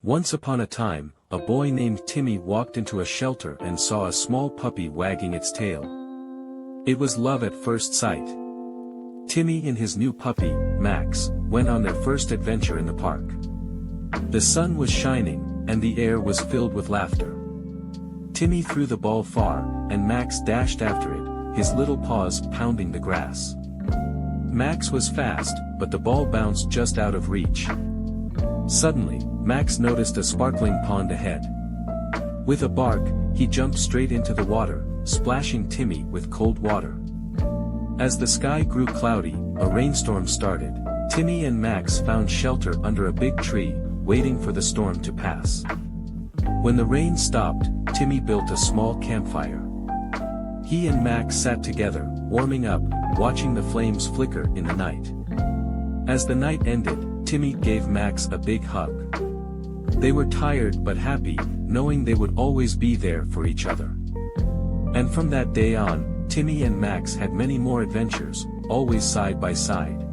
Once upon a time, a boy named Timmy walked into a shelter and saw a small puppy wagging its tail. It was love at first sight. Timmy and his new puppy, Max, went on their first adventure in the park. The sun was shining, and the air was filled with laughter. Timmy threw the ball far, and Max dashed after it, his little paws pounding the grass. Max was fast, but the ball bounced just out of reach. Suddenly, Max noticed a sparkling pond ahead. With a bark, he jumped straight into the water, splashing Timmy with cold water. As the sky grew cloudy, a rainstorm started. Timmy and Max found shelter under a big tree, waiting for the storm to pass. When the rain stopped, Timmy built a small campfire. He and Max sat together, warming up, watching the flames flicker in the night. As the night ended, Timmy gave Max a big hug. They were tired but happy, knowing they would always be there for each other. And from that day on, Timmy and Max had many more adventures, always side by side.